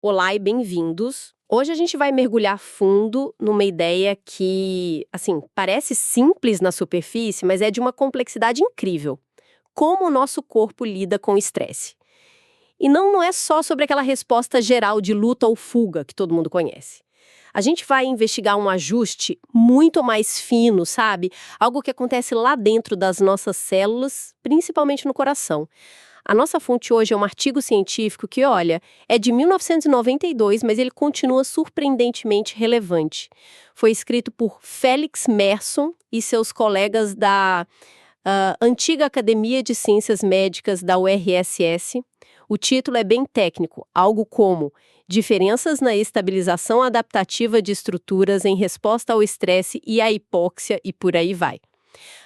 Olá e bem-vindos. Hoje a gente vai mergulhar fundo numa ideia que, assim, parece simples na superfície, mas é de uma complexidade incrível. Como o nosso corpo lida com o estresse. E não é só sobre aquela resposta geral de luta ou fuga que todo mundo conhece. A gente vai investigar um ajuste muito mais fino, sabe? Algo que acontece lá dentro das nossas células, principalmente no coração. A nossa fonte hoje é um artigo científico que, olha, é de 1992, mas ele continua surpreendentemente relevante. Foi escrito por Felix Merson e seus colegas da antiga Academia de Ciências Médicas da URSS. O título é bem técnico, algo como Diferenças na estabilização adaptativa de estruturas em resposta ao estresse e à hipóxia e por aí vai.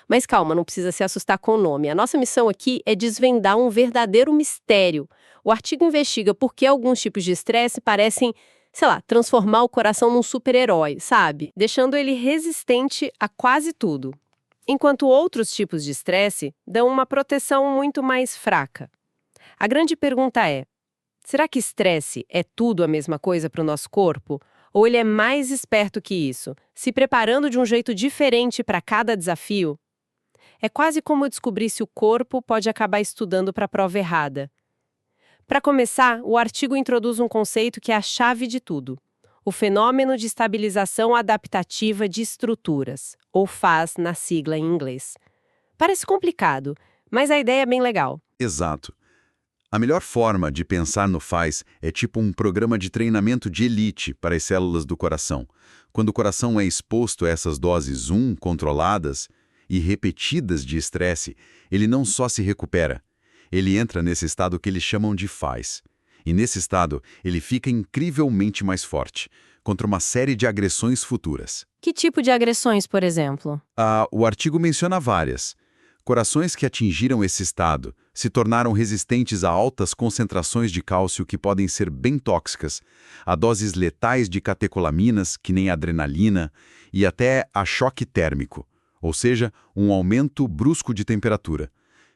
Mas calma, não precisa se assustar com o nome. A nossa missão aqui é desvendar um verdadeiro mistério. O artigo investiga por que alguns tipos de estresse parecem, sei lá, transformar o coração num super-herói, sabe? Deixando ele resistente a quase tudo. Enquanto outros tipos de estresse dão uma proteção muito mais fraca. A grande pergunta é: será que estresse é tudo a mesma coisa para o nosso corpo? Ou ele é mais esperto que isso, se preparando de um jeito diferente para cada desafio? É quase como descobrir se o corpo pode acabar estudando para a prova errada. Para começar, o artigo introduz um conceito que é a chave de tudo: o fenômeno de estabilização adaptativa de estruturas, ou FAS na sigla em inglês. Parece complicado, mas a ideia é bem legal. Exato. A melhor forma de pensar no FAS é tipo um programa de treinamento de elite para as células do coração. Quando o coração é exposto a essas doses controladas e repetidas de estresse, ele não só se recupera, ele entra nesse estado que eles chamam de FAS. E nesse estado, ele fica incrivelmente mais forte, contra uma série de agressões futuras. Que tipo de agressões, por exemplo? O artigo menciona várias. Corações que atingiram esse estado se tornaram resistentes a altas concentrações de cálcio que podem ser bem tóxicas, a doses letais de catecolaminas, que nem a adrenalina, e até a choque térmico, ou seja, um aumento brusco de temperatura.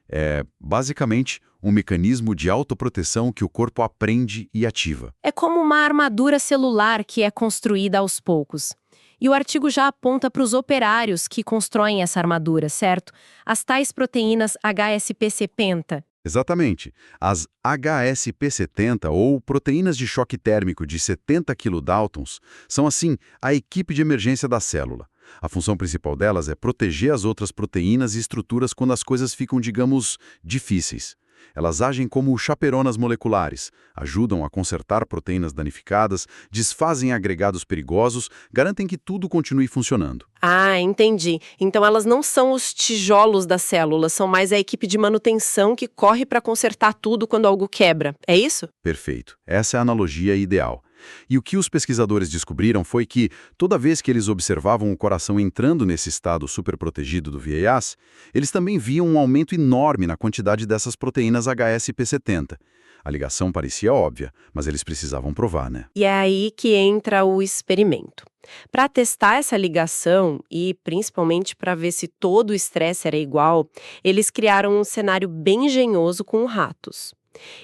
É, basicamente, um mecanismo de autoproteção que o corpo aprende e ativa. É como uma armadura celular que é construída aos poucos. E o artigo já aponta para os operários que constroem essa armadura, certo? As tais proteínas HSP70. Exatamente. As HSP70, ou proteínas de choque térmico de 70 kilodaltons, são, assim, a equipe de emergência da célula. A função principal delas é proteger as outras proteínas e estruturas quando as coisas ficam, digamos, difíceis. Elas agem como chaperonas moleculares, ajudam a consertar proteínas danificadas, desfazem agregados perigosos, garantem que tudo continue funcionando. Ah, entendi. Então elas não são os tijolos da célula, são mais a equipe de manutenção que corre para consertar tudo quando algo quebra. É isso? Perfeito. Essa é a analogia ideal. E o que os pesquisadores descobriram foi que, toda vez que eles observavam o coração entrando nesse estado superprotegido do VAS, eles também viam um aumento enorme na quantidade dessas proteínas HSP70. A ligação parecia óbvia, mas eles precisavam provar, né? E é aí que entra o experimento. Para testar essa ligação e principalmente para ver se todo o estresse era igual, eles criaram um cenário bem engenhoso com ratos,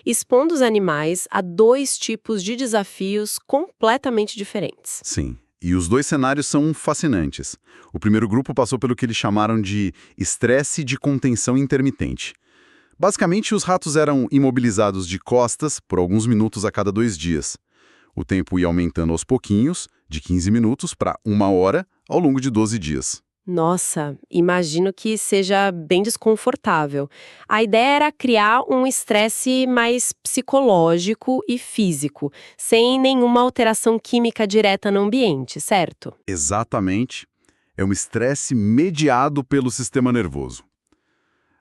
expondo os animais a dois tipos de desafios completamente diferentes. Sim. E os dois cenários são fascinantes. O primeiro grupo passou pelo que eles chamaram de estresse de contenção intermitente. Basicamente, os ratos eram imobilizados de costas por alguns minutos a cada 2 dias. O tempo ia aumentando aos pouquinhos, de 15 minutos para 1 hora, ao longo de 12 dias. Nossa, imagino que seja bem desconfortável. A ideia era criar um estresse mais psicológico e físico, sem nenhuma alteração química direta no ambiente, certo? Exatamente. É um estresse mediado pelo sistema nervoso.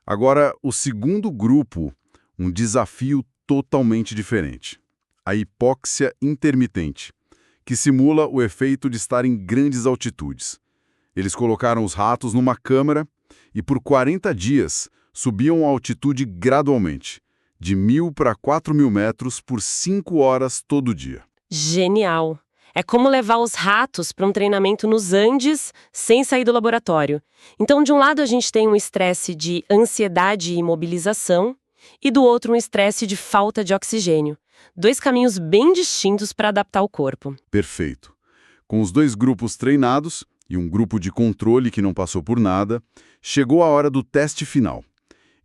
Agora, o segundo grupo, um desafio totalmente diferente. A hipóxia intermitente, que simula o efeito de estar em grandes altitudes. Eles colocaram os ratos numa câmara e por 40 dias subiam a altitude gradualmente, de 1.000 para 4.000 metros por 5 horas todo dia. Genial! É como levar os ratos para um treinamento nos Andes sem sair do laboratório. Então, de um lado a gente tem um estresse de ansiedade e imobilização, e do outro um estresse de falta de oxigênio. Dois caminhos bem distintos para adaptar o corpo. Perfeito. Com os dois grupos treinados e um grupo de controle que não passou por nada, chegou a hora do teste final.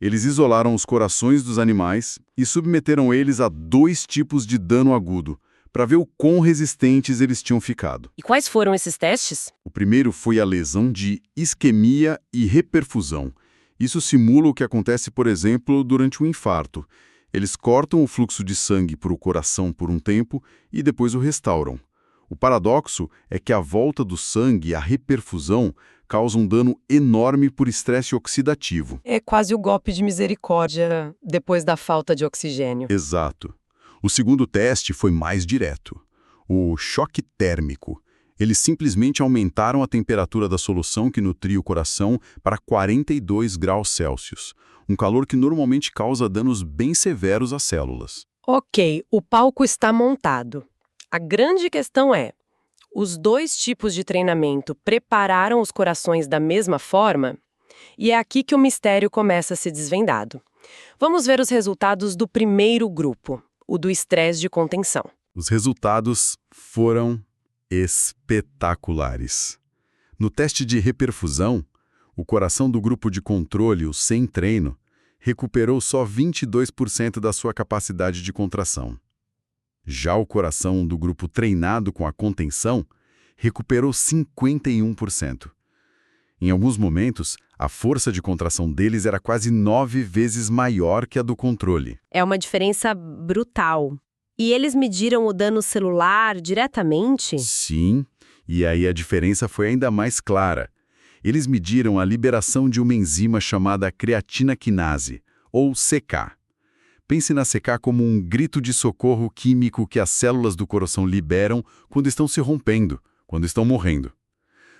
Eles isolaram os corações dos animais e submeteram eles a 2 tipos de dano agudo, para ver o quão resistentes eles tinham ficado. E quais foram esses testes? O primeiro foi a lesão de isquemia e reperfusão. Isso simula o que acontece, por exemplo, durante um infarto. Eles cortam o fluxo de sangue para o coração por um tempo e depois o restauram. O paradoxo é que a volta do sangue e a reperfusão causam um dano enorme por estresse oxidativo. É quase o golpe de misericórdia depois da falta de oxigênio. Exato. O segundo teste foi mais direto. O choque térmico. Eles simplesmente aumentaram a temperatura da solução que nutria o coração para 42 graus Celsius, um calor que normalmente causa danos bem severos às células. Ok, o palco está montado. A grande questão é, os 2 tipos de treinamento prepararam os corações da mesma forma? E é aqui que o mistério começa a ser desvendado. Vamos ver os resultados do primeiro grupo, o do estresse de contenção. Os resultados foram espetaculares. No teste de reperfusão, o coração do grupo de controle, o sem treino, recuperou só 22% da sua capacidade de contração. Já o coração do grupo treinado com a contenção recuperou 51%. Em alguns momentos, a força de contração deles era quase 9 vezes maior que a do controle. É uma diferença brutal. E eles mediram o dano celular diretamente? Sim, e aí a diferença foi ainda mais clara. Eles mediram a liberação de uma enzima chamada creatina quinase, ou CK. Pense na CK como um grito de socorro químico que as células do coração liberam quando estão se rompendo, quando estão morrendo.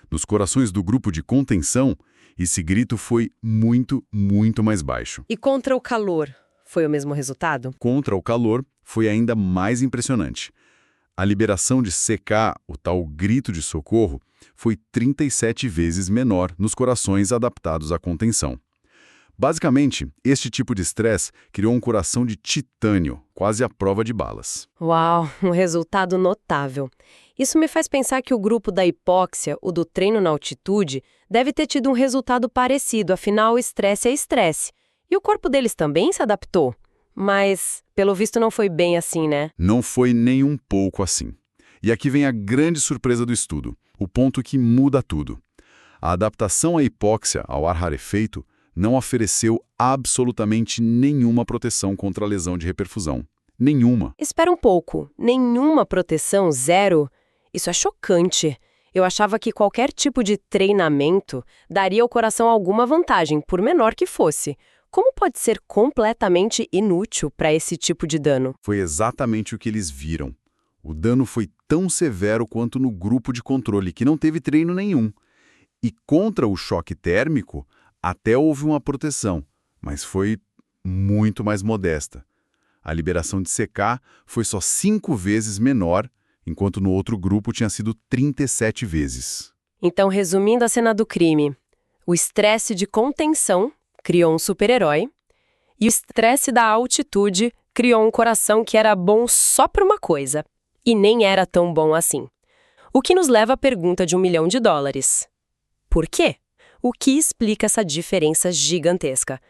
Nos corações do grupo de contenção, esse grito foi muito, muito mais baixo. E contra o calor, foi o mesmo resultado? Contra o calor, foi ainda mais impressionante. A liberação de CK, o tal grito de socorro, foi 37 vezes menor nos corações adaptados à contenção. Basicamente, este tipo de estresse criou um coração de titânio, quase à prova de balas. Uau, um resultado notável. Isso me faz pensar que o grupo da hipóxia, o do treino na altitude, deve ter tido um resultado parecido, afinal, estresse é estresse. E o corpo deles também se adaptou. Mas, pelo visto, não foi bem assim, né? Não foi nem um pouco assim. E aqui vem a grande surpresa do estudo, o ponto que muda tudo. A adaptação à hipóxia, ao ar rarefeito, não ofereceu absolutamente nenhuma proteção contra a lesão de reperfusão. Nenhuma. Espera um pouco. Nenhuma proteção, zero? Isso é chocante. Eu achava que qualquer tipo de treinamento daria ao coração alguma vantagem, por menor que fosse. Como pode ser completamente inútil para esse tipo de dano? Foi exatamente o que eles viram. O dano foi tão severo quanto no grupo de controle, que não teve treino nenhum. E contra o choque térmico, até houve uma proteção, mas foi muito mais modesta. A liberação de CK foi só 5 vezes menor, enquanto no outro grupo tinha sido 37 vezes. Então, resumindo a cena do crime, o estresse de contenção criou um super-herói e o estresse da altitude criou um coração que era bom só para uma coisa, e nem era tão bom assim. O que nos leva à pergunta de $1 milhão. Por quê? O que explica essa diferença gigantesca?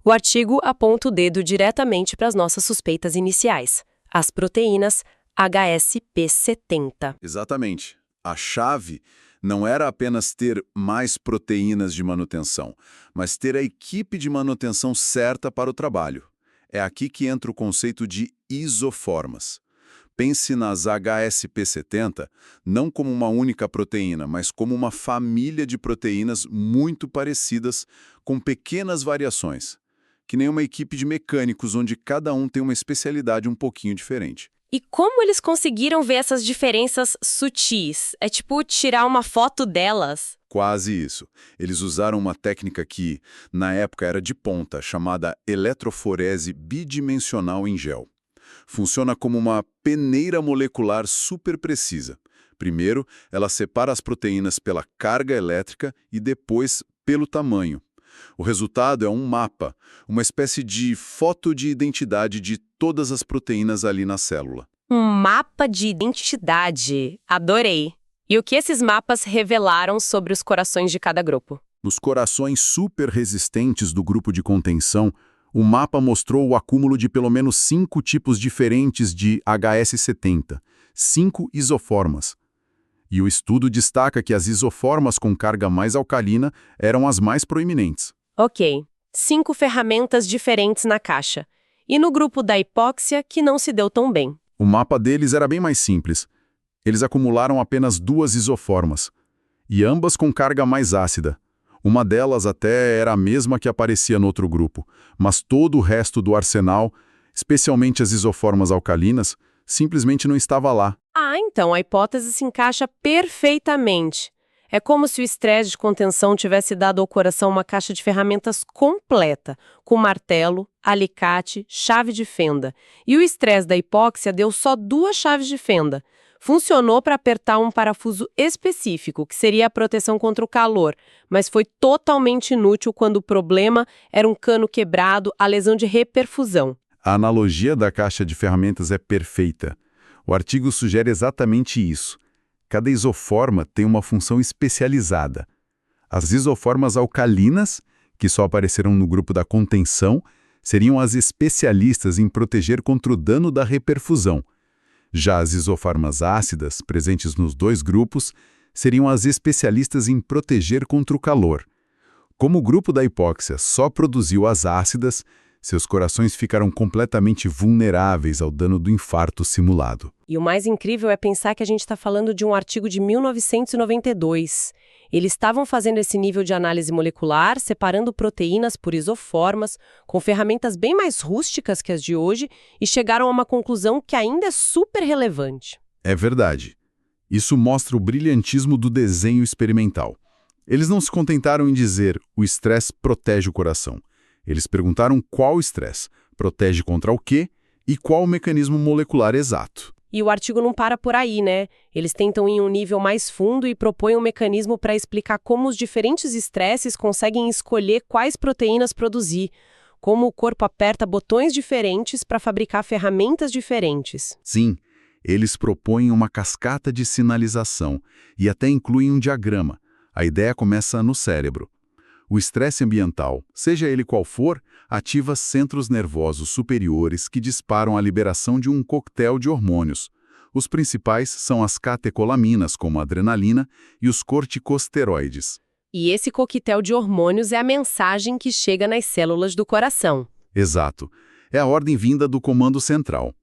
O artigo aponta o dedo diretamente para as nossas suspeitas iniciais, as proteínas HSP70. Exatamente. A chave não era apenas ter mais proteínas de manutenção, mas ter a equipe de manutenção certa para o trabalho. É aqui que entra o conceito de isoformas. Pense nas HSP70 não como uma única proteína, mas como uma família de proteínas muito parecidas, com pequenas variações, que nem uma equipe de mecânicos onde cada um tem uma especialidade um pouquinho diferente. E como eles conseguiram ver essas diferenças sutis? É tipo tirar uma foto delas? Quase isso. Eles usaram uma técnica que, na época, era de ponta, chamada eletroforese bidimensional em gel. Funciona como uma peneira molecular super precisa. Primeiro, ela separa as proteínas pela carga elétrica e depois pelo tamanho. O resultado é um mapa, uma espécie de foto de identidade de todas as proteínas ali na célula. Um mapa de identidade. Adorei. E o que esses mapas revelaram sobre os corações de cada grupo? Nos corações super resistentes do grupo de contenção, o mapa mostrou o acúmulo de pelo menos 5 tipos diferentes de HS70, 5 isoformas. E o estudo destaca que as isoformas com carga mais alcalina eram as mais proeminentes. Ok, 5 ferramentas diferentes na caixa. E no grupo da hipóxia, que não se deu tão bem. O mapa deles era bem mais simples. Eles acumularam apenas 2 isoformas, e ambas com carga mais ácida. Uma delas até era a mesma que aparecia no outro grupo, mas todo o resto do arsenal, especialmente as isoformas alcalinas, simplesmente não estava lá. Ah, então a hipótese se encaixa perfeitamente. É como se o estresse de contenção tivesse dado ao coração uma caixa de ferramentas completa, com martelo, alicate, chave de fenda. E o estresse da hipóxia deu só 2 chaves de fenda. Funcionou para apertar um parafuso específico, que seria a proteção contra o calor, mas foi totalmente inútil quando o problema era um cano quebrado, a lesão de reperfusão. A analogia da caixa de ferramentas é perfeita. O artigo sugere exatamente isso. Cada isoforma tem uma função especializada. As isoformas alcalinas, que só apareceram no grupo da contenção, seriam as especialistas em proteger contra o dano da reperfusão. Já as isoformas ácidas, presentes nos 2 grupos, seriam as especialistas em proteger contra o calor. Como o grupo da hipóxia só produziu as ácidas, seus corações ficaram completamente vulneráveis ao dano do infarto simulado. E o mais incrível é pensar que a gente está falando de um artigo de 1992. Eles estavam fazendo esse nível de análise molecular, separando proteínas por isoformas, com ferramentas bem mais rústicas que as de hoje, e chegaram a uma conclusão que ainda é super relevante. É verdade. Isso mostra o brilhantismo do desenho experimental. Eles não se contentaram em dizer o estresse protege o coração. Eles perguntaram qual estresse, protege contra o quê e qual o mecanismo molecular exato. E o artigo não para por aí, né? Eles tentam ir em um nível mais fundo e propõem um mecanismo para explicar como os diferentes estresses conseguem escolher quais proteínas produzir, como o corpo aperta botões diferentes para fabricar ferramentas diferentes. Sim, eles propõem uma cascata de sinalização e até incluem um diagrama. A ideia começa no cérebro. O estresse ambiental, seja ele qual for, ativa centros nervosos superiores que disparam a liberação de um coquetel de hormônios. Os principais são as catecolaminas, como a adrenalina, e os corticosteroides. E esse coquetel de hormônios é a mensagem que chega nas células do coração. Exato. É a ordem vinda do comando central.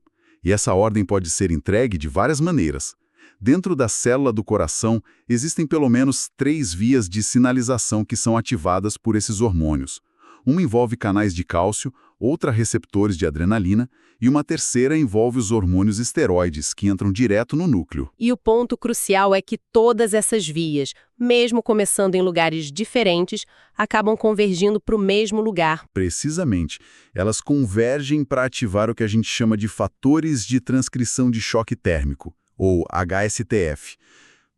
E essa ordem pode ser entregue de várias maneiras. Dentro da célula do coração, existem pelo menos 3 vias de sinalização que são ativadas por esses hormônios. Uma envolve canais de cálcio, outra receptores de adrenalina e uma terceira envolve os hormônios esteroides, que entram direto no núcleo. E o ponto crucial é que todas essas vias, mesmo começando em lugares diferentes, acabam convergindo para o mesmo lugar. Precisamente, elas convergem para ativar o que a gente chama de fatores de transcrição de choque térmico, ou HSTF.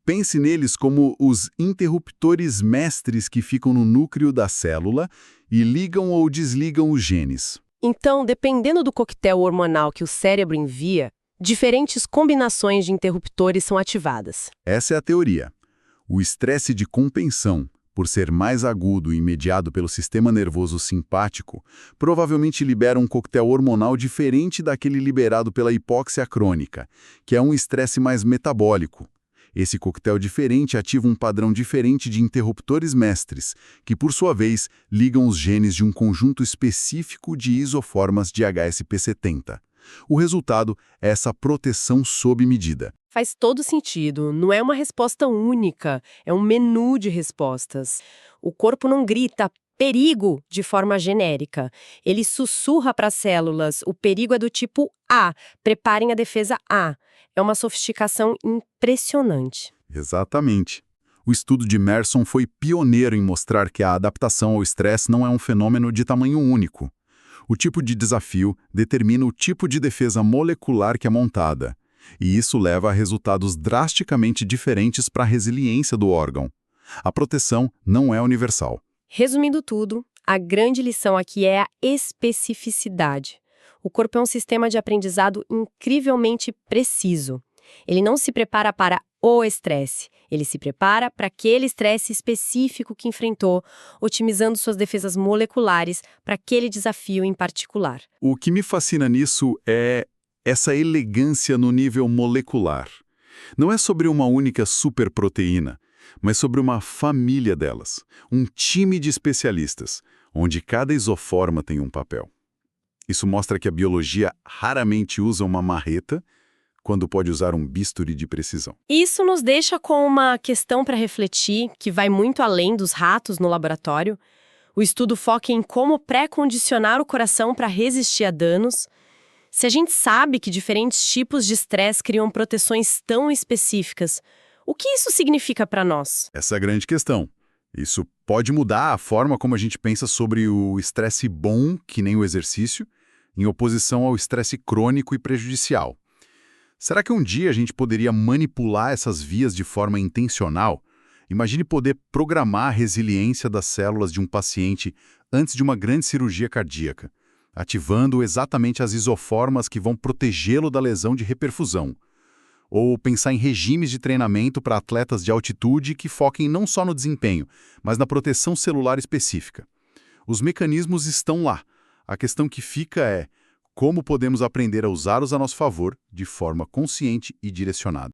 Pense neles como os interruptores mestres que ficam no núcleo da célula e ligam ou desligam os genes. Então, dependendo do coquetel hormonal que o cérebro envia, diferentes combinações de interruptores são ativadas. Essa é a teoria. O estresse de compensão, por ser mais agudo e mediado pelo sistema nervoso simpático, provavelmente libera um coquetel hormonal diferente daquele liberado pela hipóxia crônica, que é um estresse mais metabólico. Esse coquetel diferente ativa um padrão diferente de interruptores mestres, que, por sua vez, ligam os genes de um conjunto específico de isoformas de HSP70. O resultado é essa proteção sob medida. Faz todo sentido, não é uma resposta única, é um menu de respostas. O corpo não grita perigo de forma genérica. Ele sussurra para as células, o perigo é do tipo A, preparem a defesa A. É uma sofisticação impressionante. Exatamente. O estudo de Merson foi pioneiro em mostrar que a adaptação ao estresse não é um fenômeno de tamanho único. O tipo de desafio determina o tipo de defesa molecular que é montada, e isso leva a resultados drasticamente diferentes para a resiliência do órgão. A proteção não é universal. Resumindo tudo, a grande lição aqui é a especificidade. O corpo é um sistema de aprendizado incrivelmente preciso. Ele não se prepara para o estresse, ele se prepara para aquele estresse específico que enfrentou, otimizando suas defesas moleculares para aquele desafio em particular. O que me fascina nisso é essa elegância no nível molecular. Não é sobre uma única superproteína, mas sobre uma família delas, um time de especialistas, onde cada isoforma tem um papel. Isso mostra que a biologia raramente usa uma marreta quando pode usar um bisturi de precisão. Isso nos deixa com uma questão para refletir, que vai muito além dos ratos no laboratório. O estudo foca em como pré-condicionar o coração para resistir a danos. Se a gente sabe que diferentes tipos de estresse criam proteções tão específicas, o que isso significa para nós? Essa é a grande questão. Isso pode mudar a forma como a gente pensa sobre o estresse bom, que nem o exercício, em oposição ao estresse crônico e prejudicial. Será que um dia a gente poderia manipular essas vias de forma intencional? Imagine poder programar a resiliência das células de um paciente antes de uma grande cirurgia cardíaca, ativando exatamente as isoformas que vão protegê-lo da lesão de reperfusão. Ou pensar em regimes de treinamento para atletas de altitude que foquem não só no desempenho, mas na proteção celular específica. Os mecanismos estão lá. A questão que fica é como podemos aprender a usá-los a nosso favor de forma consciente e direcionada.